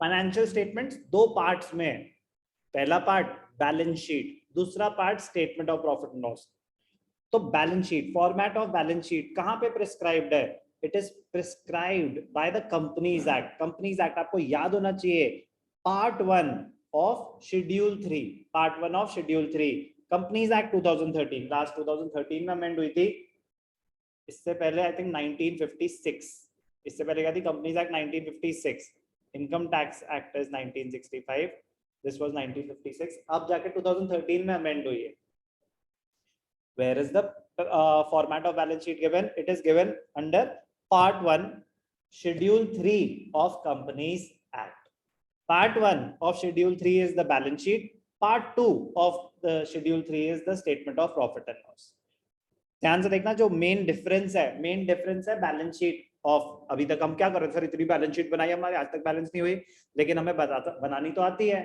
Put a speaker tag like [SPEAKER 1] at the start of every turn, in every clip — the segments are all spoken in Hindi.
[SPEAKER 1] फाइनेंशियल स्टेटमेंट्स दो पार्ट्स में है, पहला पार्ट बैलेंस शीट, दूसरा part statement of profit and loss. तो balance sheet, format of balance sheet कहां पे प्रिस्क्राइब्ड है? It is prescribed by the companies act. Companies act आपको याद होना चाहिए, part 1 of schedule 3, part 1 of schedule 3, companies act 2013, last 2013 में अमेंड हुई थी। इससे पहले आई थिंक 1956, इससे पहले क्या थी? Companies act 1956, income tax act is 1965, this was 1956, अब जाके 2013 में अमेंड हुई है। Where is the format of balance sheet given? It is given under part 1 schedule 3 of companies act. Part 1 of schedule 3 is the balance sheet, part 2 of the schedule 3 is the statement of profit and loss. ध्यान से देखना, जो मेन डिफरेंस है बैलेंस शीट ऑफ, अभी तक हम क्या कर रहे थे सर, इतनी बैलेंस शीट बनाई हमारे, आज तक बैलेंस नहीं हुई, लेकिन हमें बनानी तो आती है।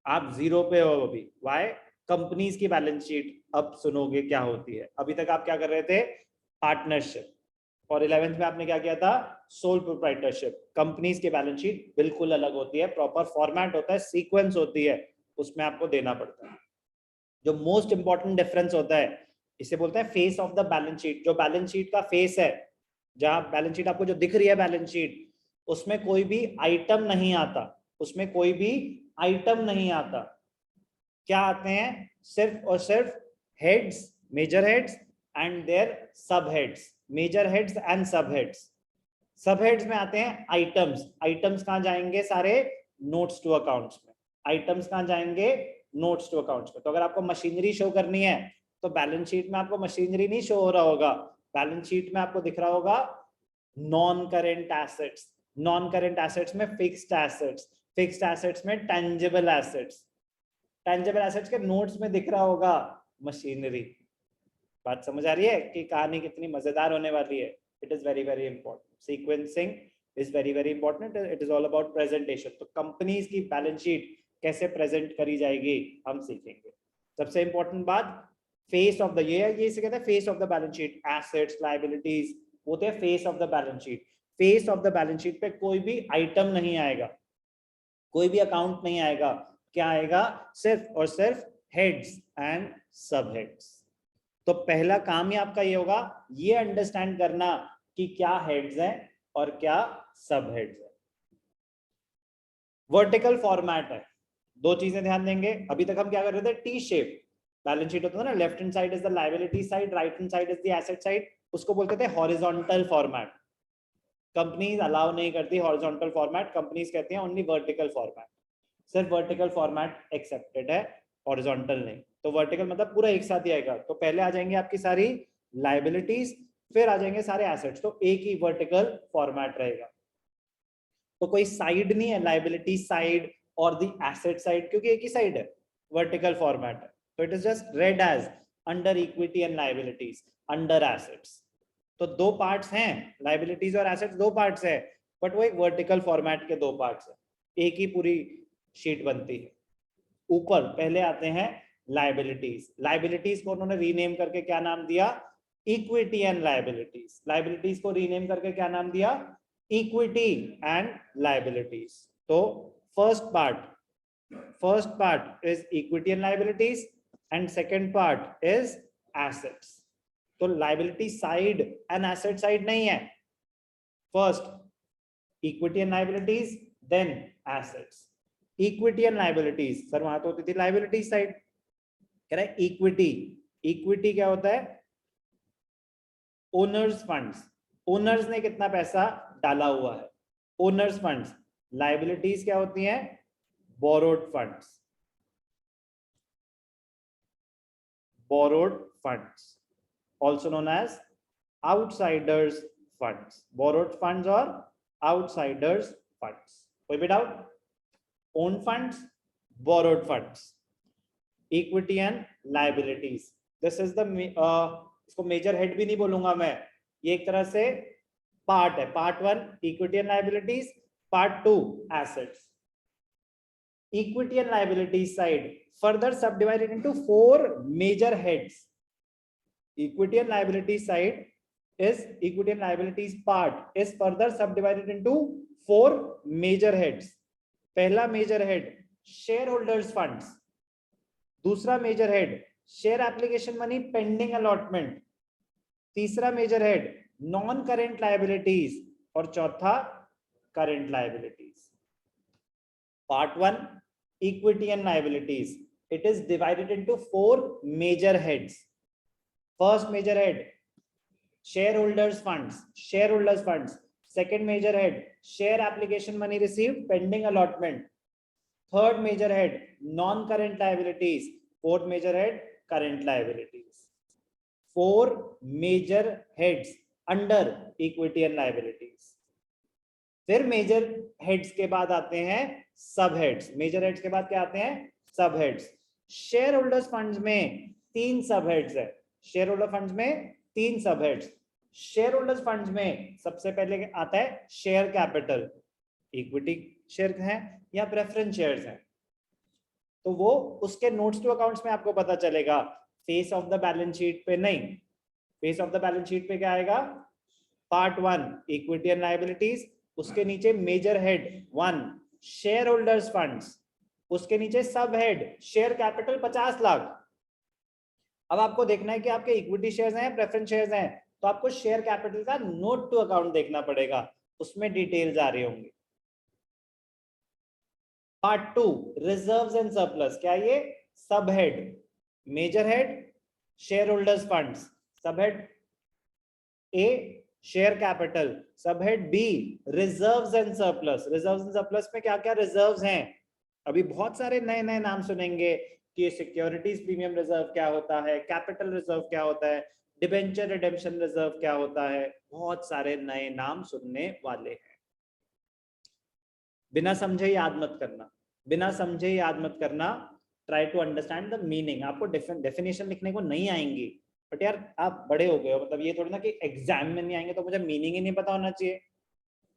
[SPEAKER 1] आप जीरो पे हो अभी, वाई? कंपनीज की बैलेंस शीट अब सुनोगे क्या होती है। अभी तक आप क्या कर रहे थे? पार्टनरशिप, और 11th में आपने क्या किया था? Sole proprietorship. कंपनीज की बैलेंस शीट बिल्कुल अलग होती है, प्रॉपर फॉर्मेट होता है, सीक्वेंस होती है, उसमें आपको देना पड़ता है। जो मोस्ट इंपॉर्टेंट डिफरेंस होता है, इसे बोलते हैं face of the balance sheet. जो बैलेंस शीट का फेस है, जहां बैलेंस शीट आपको जो दिख रही है बैलेंस शीट, उसमें कोई भी आइटम नहीं आता, उसमें कोई भी आइटम नहीं आता। क्या आते हैं? सिर्फ और सिर्फ heads, major heads and their sub heads, major heads and sub heads. Sub heads में आते हैं आइटम्स। आइटम्स कहां जाएंगे? सारे नोट्स टू अकाउंट्स में। आइटम्स कहां जाएंगे? नोट्स टू अकाउंट्स में। तो अगर आपको मशीनरी शो करनी है तो बैलेंस शीट में आपको मशीनरी नहीं शो हो रहा होगा, बैलेंस शीट में आपको दिख रहा होगा non current assets. Non current assets में फिक्स्ड एसेट्स, फिक्स्ड एसेट्स में टेंजिबल एसेट्स, टेंजिबल एसेट्स के नोट्स में दिख रहा होगा मशीनरी। बात समझ आ रही है कि कहानी कितनी मजेदार होने वाली है? It is very very important, sequencing is very very important, it is all about presentation. तो कंपनीज की बैलेंस शीट कैसे प्रेजेंट करी जाएगी हम सीखेंगे। सबसे इंपॉर्टेंट बात, फेस ऑफ द, ये से कहते हैं face of the balance sheet. Assets, liabilities होते हैं face of the balance sheet. Face of the balance sheet पे कोई भी आइटम नहीं आएगा, कोई भी अकाउंट नहीं आएगा। क्या आएगा? सिर्फ और सिर्फ हेड्स एंड सब हेड्स। तो पहला काम ही आपका ये होगा, ये अंडरस्टैंड करना कि क्या हेड्स हैं और क्या सब हेड्स हैं। वर्टिकल फॉर्मेट है, दो चीजें ध्यान देंगे। अभी तक हम क्या कर रहे थे? टी शेप बैलेंस शीट होता था ना, left hand side is the liability side, right hand side is the asset side, उसको बोलते थे हॉरिजॉन्टल फॉर्मेट। कंपनीज अलाउ नहीं करती हॉरिजॉन्टल फॉर्मेट, कंपनीज कहती हैं ओनली वर्टिकल फॉर्मेट। सिर्फ वर्टिकल फॉर्मेट एक्सेप्टेड है, हॉरिजॉन्टल नहीं। तो वर्टिकल मतलब पूरा एक साथ ही आएगा। तो पहले आ जाएंगे आपकी सारी लायबिलिटीज, फिर आ जाएंगे सारे एसेट्स, तो एक ही वर्टिकल फॉर्मेट रहेगा। तो कोई साइड नहीं है, लायबिलिटी साइड और द एसेट साइड, क्योंकि एक ही साइड है, वर्टिकल फॉर्मेट है। तो it is just read as under equity and liabilities, under assets. तो दो पार्ट्स हैं, लायबिलिटीज और एसेट्स दो पार्ट्स है, बट वो एक वर्टिकल फॉर्मेट के दो पार्ट्स है, एक ही पूरी शीट बनती है। ऊपर पहले आते हैं लायबिलिटीज। लायबिलिटीज को उन्होंने रीनेम करके क्या नाम दिया? Equity and liabilities. लायबिलिटीज को रीनेम करके क्या नाम दिया? Equity and liabilities. तो first part is equity and liabilities and second part is assets. तो liability side and asset side नहीं है, first equity and liabilities then assets. Equity and liabilities, sir वहां तो होती थी लायबिलिटी साइड, कह रहा है इक्विटी। इक्विटी क्या होता है? ओनर्स फंड्स, ओनर्स ने कितना पैसा डाला हुआ है, ओनर्स फंड्स। लायबिलिटीज क्या होती हैं? Borrowed funds, borrowed funds also known as outsiders funds, borrowed funds or outsiders funds. कोई भी doubt? own funds, borrowed funds, equity and liabilities. This is the इसको मेजर हेड भी नहीं बोलूंगा मैं, ये एक तरह से पार्ट है। Part 1 equity and liabilities, part 2 assets. Equity and liabilities side further subdivided into 4 major heads. Equity and liability side is equity and liabilities part is further subdivided into 4 major heads. पहला major head shareholders funds, दूसरा major head share application money pending allotment, तीसरा major head non current liabilities और चौथा current liabilities. Part 1 equity and liabilities, it is divided into 4 major heads. First major head shareholders funds, shareholders funds. Second major head share application money received pending allotment. Third major head non current liabilities. Fourth major head current liabilities. 4 major heads under equity and liabilities. फिर मेजर हेड्स के बाद आते हैं सब हेड्स. मेजर हेड्स के बाद क्या आते हैं? सब हेड्स. शेयर होल्डर्स फंड्स में 3 सब हेड्स है. शेयर होल्डर फंड्स में 3 sub heads. Share holders funds में सबसे पहले आता है शेयर कैपिटल. इक्विटी शेयर हैं या प्रेफरेंस शेयर्स हैं, तो वो उसके नोट्स टू अकाउंट्स में आपको पता चलेगा. Face of the balance sheet पे नहीं. Face of the balance sheet पे क्या आएगा? पार्ट 1 इक्विटी एंड लायबिलिटीज, उसके नीचे major head 1 share holders funds, उसके नीचे सब हेड शेयर कैपिटल 50 लाख. अब आपको देखना है कि आपके इक्विटी शेयर्स हैं, प्रेफरेंस शेयर्स हैं, तो आपको शेयर कैपिटल का नोट टू अकाउंट देखना पड़ेगा, उसमें डिटेल्स आ रही होंगी. पार्ट 2 रिजर्व्स एंड सरप्लस, क्या ये? Sub head. Major head share holders funds, sub head A share capital, sub head B reserves and surplus. Reserves and surplus में क्या क्या रिजर्व्स हैं? अभी बहुत सारे नए नए नाम सुनेंगे कि सिक्योरिटीज प्रीमियम रिजर्व क्या होता है, कैपिटल रिजर्व क्या होता है, डिबेंचर रिडेम्पशन रिजर्व क्या होता है. बहुत सारे नए नाम सुनने वाले हैं. बिना समझे याद मत करना, बिना समझे याद मत करना. Try to understand the meaning. आपको डेफिनेशन लिखने को नहीं आएंगी, बट यार आप बड़े हो गए हो, मतलब ये थोड़ी ना कि एग्जाम में नहीं आएंगे तो मुझे मीनिंग ही नहीं पता होना चाहिए.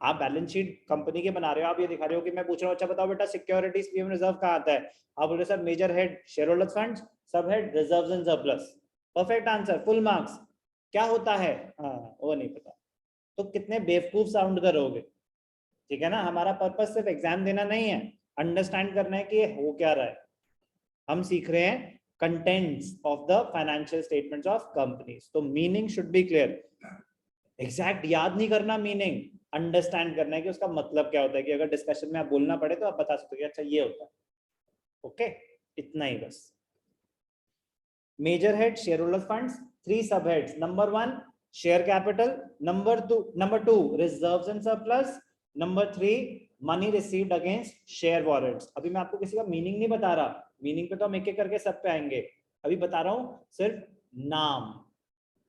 [SPEAKER 1] आप बैलेंस शीट कंपनी के बना रहे हो, आप ये दिखा रहे हो कि मैं पूछ रहा हूँ अच्छा बताओ बेटा सिक्योरिटीज प्रीमियम रिजर्व कहाँ आता है, आप बोल रहे sir major head share holders funds, sub head reserves and surplus. Perfect answer, full marks. क्या होता है? हाँ वो नहीं पता तो कितने बेवकूफ साउंड करोगे. ठीक है ना, हमारा पर्पस सिर्फ एग्जाम देना नहीं है, अंडरस्टैंड करना है कि हो क्या रहा है. हम सीख रहे हैं contents of the financial statements of companies, तो meaning should be clear. Exact याद नहीं करना मीनिंग, अंडरस्टैंड करना है कि उसका मतलब क्या होता है, कि अगर डिस्कशन में आप बोलना पड़े तो आप बता सकते हो अच्छा ये होता है. ओके, इतना ही बस. Major head share holders funds, 3 sub heads. Number 1 share capital, number 2 reserves and surplus, number 3 money received against share warrants. अभी मैं आपको किसी का मीनिंग नहीं बता रहा, मीनिंग पे तो हम एक एक करके सब पे आएंगे. अभी बता रहा हूं सिर्फ नाम,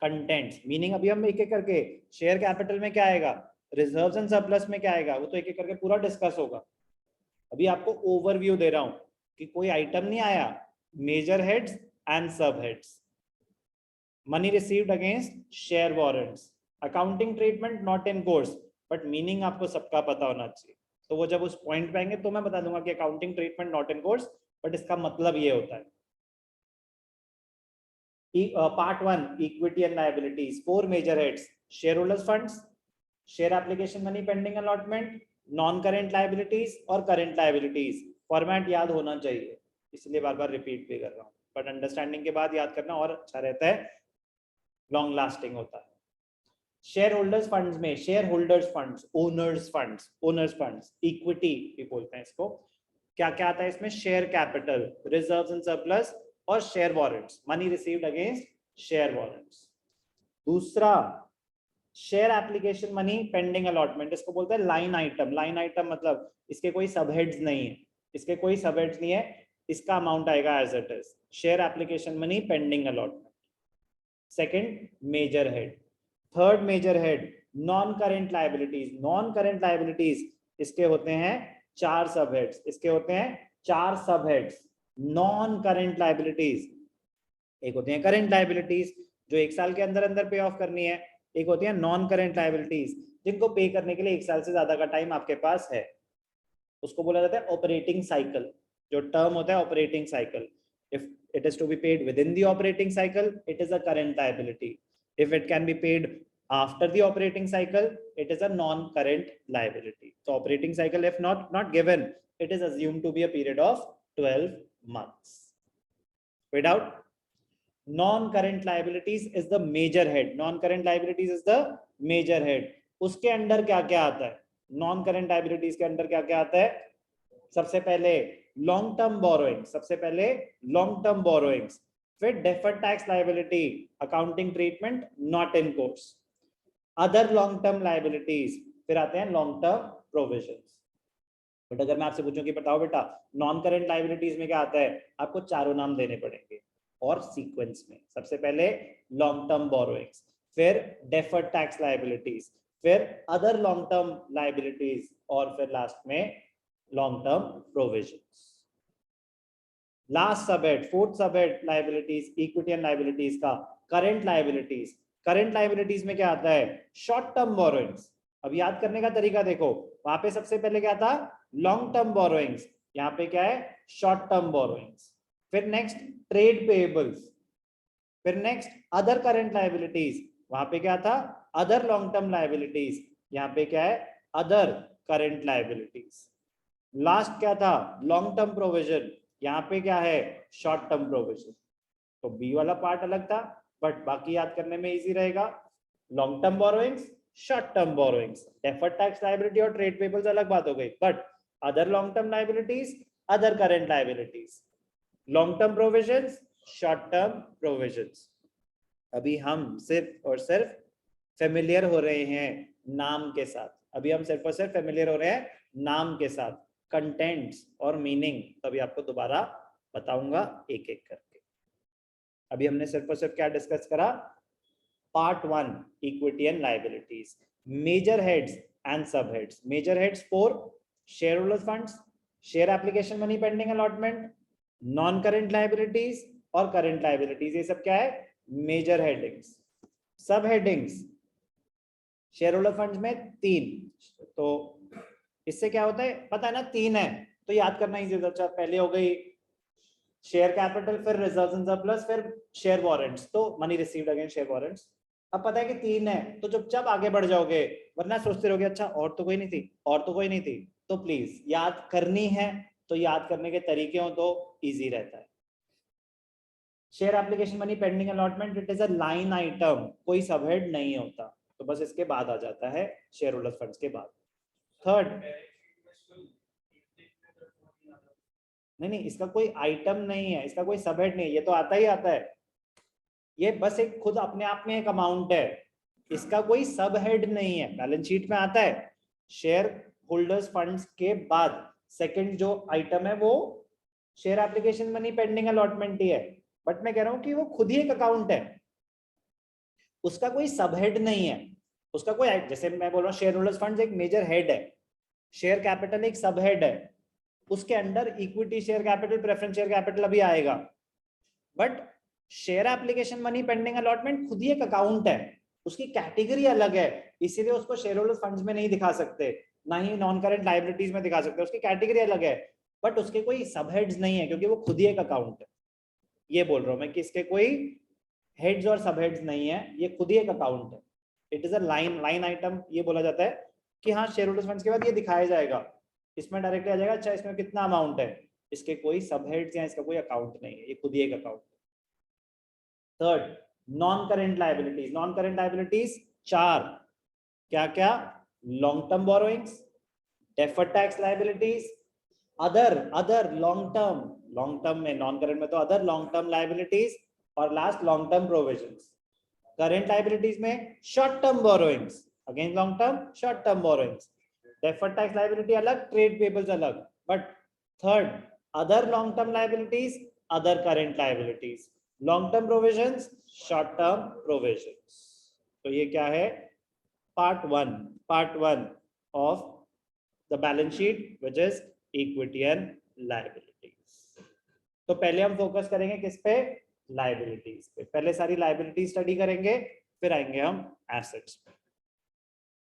[SPEAKER 1] कंटेंट्स. मीनिंग अभी हम एक एक करके, शेयर कैपिटल में क्या आएगा, रिजर्व्स एंड सरप्लस में क्या आएगा, वो तो एक एक करके पूरा डिस्कस होगा. अभी आपको ओवरव्यू दे रहा हूं कि कोई आइटम नहीं आया. Major heads and sub heads, money received against share warrants, accounting treatment not in course, but meaning आपको सबका पता होना चाहिए. तो वो जब उस पॉइंट पे आएंगे तो मैं बता दूंगा कि accounting treatment not in course, but इसका मतलब ये होता है. Part 1 equity and liabilities, 4 major heads shareholders funds, share application money pending allotment, non current liabilities और करेंट लायबिलिटीज. फॉर्मेट याद होना चाहिए, इसलिए बार बार रिपीट भी कर रहा हूँ, बट अंडरस्टैंडिंग के बाद याद करना और अच्छा रहता है, लॉन्ग लास्टिंग होता है. शेयर होल्डर्स फंड्स में share holders funds, owners funds, equity भी बोलते हैं इसको. क्या क्या आता है इसमें? Share capital, reserves and surplus और share warrants, money received against share warrants. दूसरा share application money pending allotment, इसको बोलते हैं लाइन आइटम. लाइन आइटम मतलब इसके कोई सब हेड्स नहीं है, इसके कोई सब हेड्स नहीं है, इसका अमाउंट आएगा as it is. Share application money pending allotment, second major head. Third major head non current liabilities. Non current liabilities इसके होते हैं 4 सब हेड्स, इसके होते हैं 4 सब हेड्स. नॉन करेंट लायबिलिटीज, एक होती है करेंट लायबिलिटीज जो 1 साल के अंदर अंदर पे ऑफ करनी है, एक होती है नॉन करेंट लायबिलिटीज जिनको पे करने के लिए 1 साल से ज्यादा का टाइम आपके पास है. उसको बोला जाता है ऑपरेटिंग साइकिल. जो टर्म होता है operating cycle, if it is to be paid within the operating cycle it is a current liability. If it can be paid After the operating cycle, it is a non-current liability. So operating cycle, if not given, it is assumed to be a period of 12 months. Without non-current liabilities is the major head. Non-current liabilities is the major head. उसके अंदर क्या क्या आता है? Non-current liabilities के अंदर क्या क्या आता है? सबसे पहले लॉन्ग टर्म बोरोइंग, सबसे पहले लॉन्ग टर्म बोरोइंग्स, फिर deferred tax liability, accounting treatment not in course, other long term liabilities, फिर आते हैं लॉन्ग टर्म प्रोविजंस। बट अगर मैं आपसे पूछूं कि बताओ बेटा नॉन करेंट लायबिलिटीज में क्या आता है, आपको चारों नाम देने पड़ेंगे और सीक्वेंस में। सबसे पहले लॉन्ग टर्म बोरोइंग्स, फिर डेफर्ड टैक्स लायबिलिटीज, फिर अदर लॉन्ग टर्म लायबिलिटीज, और फिर लास्ट में long term provisions. Last subhead, fourth subhead liabilities, equity and liabilities का करंट लायबिलिटीज। करंट लायबिलिटीज में क्या आता है? Short term borrowings. अब याद करने का तरीका देखो, वहां पे सबसे पहले क्या था? लॉन्ग टर्म बोरोइंग्स, यहाँ पे क्या है? Short term borrowings. फिर नेक्स्ट ट्रेड पेएबल्स, फिर नेक्स्ट अदर करंट लायबिलिटीज, वहां पे क्या था? अदर लॉन्ग टर्म लायबिलिटीज, यहाँ पे क्या है? Other current liabilities. लास्ट क्या था? लॉन्ग टर्म प्रोविजन, यहाँ पे क्या है? Short term provision. तो बी वाला पार्ट अलग था, बट बाकी याद करने में इजी रहेगा। Long term borrowings, short term borrowings, deferred tax liability और ट्रेड पेबल्स अलग बात हो गई, but other long term liabilities, other current liabilities, long term provisions, short term provisions. अभी हम सिर्फ और सिर्फ फेमिलियर हो रहे हैं नाम के साथ, अभी हम सिर्फ और सिर्फ फेमिलियर हो रहे हैं नाम के साथ। कंटेंट्स और मीनिंग तभी आपको दोबारा बताऊंगा एक एक करके। अभी हमने सिर्फ और सिर्फ क्या डिस्कस करा? Part 1 equity and liabilities, major heads and sub heads. Major heads 4, share holders funds, share application money pending allotment, non current liabilities और करंट लायबिलिटीज, ये सब क्या है? Major headings. Sub headings shareholder funds में 3, तो इससे क्या होता है पता है ना? 3 है तो याद करना इजी होता है। अच्छा पहले हो गई शेयर कैपिटल, फिर रिजर्व्स एंड सरप्लस, फिर शेयर वारंट्स, तो money received against share warrants. अब पता है कि 3 है तो चुपचाप आगे बढ़ जाओगे, वरना सोचते रहोगे अच्छा और तो कोई नहीं थी, और तो कोई नहीं थी। तो प्लीज याद करनी है तो याद करने के तरीके हो तो इजी रहता है। Share application money pending allotment, it is a line item, कोई सबहेड नहीं होता, तो बस इसके बाद आ जाता है शेयर होल्डर्स फंड्स के बाद। थर्ड, नहीं, इसका कोई आइटम नहीं है, इसका कोई सबहेड नहीं है, ये तो आता ही आता है। ये बस एक खुद अपने आप में एक अमाउंट है, इसका कोई सब हेड नहीं है। बैलेंस शीट में आता है, शेयर होल्डर्स फंड्स के बाद सेकंड जो आइटम है वो share application money pending allotment ही है, बट मैं कह रहा हूं कि वो खुद ही एक अकाउंट है, उसका कोई सब हेड नहीं है, उसका कोई, जैसे मैं बोल रहा हूँ शेयर होल्डर्स फंड्स एक मेजर हेड है, शेयर कैपिटल एक सब हेड है, उसके अंदर equity share capital, preference share capital अभी आएगा, but share application money pending allotment खुद ही एक अकाउंट है, उसकी कैटेगरी अलग है, इसीलिए उसको शेयर होल्डर्स फंड्स में नहीं दिखा सकते, ना ही नॉन करंट लायबिलिटीज में दिखा सकते, उसकी कैटेगरी अलग है, बट उसके कोई सबहेड्स नहीं है क्योंकि वो खुद ही एक अकाउंट है। ये बोल रहा हूं मैं कि इसके कोई हेड्स और सबहेड्स नहीं है, ये खुद ही एक अकाउंट है। It is a line item, ये बोला जाता है कि हाँ शेयर होल्डर्स फंड्स के बाद ये दिखाया जाएगा, इसमें डायरेक्टली आ जाएगा अच्छा इसमें कितना अमाउंट है, इसके कोई सबहेड्स या इसका कोई अकाउंट नहीं है, ये खुद ही एक अकाउंट है। Third, non current liabilities. Non current liabilities 4, क्या क्या? Long term borrowings, deferred tax liabilities, other long term में, नॉन करंट में तो अदर लॉन्ग टर्म लायबिलिटीज, और last long term provisions. Current liabilities में short term borrowings against long term, short term borrowings, deferred tax liability अलग, ट्रेड पेबल्स अलग, but third other long term liabilities, other current liabilities, long term provisions, short term provisions. तो ये क्या है? Part one of the balance sheet which is equity and liabilities. तो पहले हम फोकस करेंगे किस पे? लायबिलिटीज पे। पहले सारी लायबिलिटी स्टडी करेंगे, फिर आएंगे हम एसेट्स पे।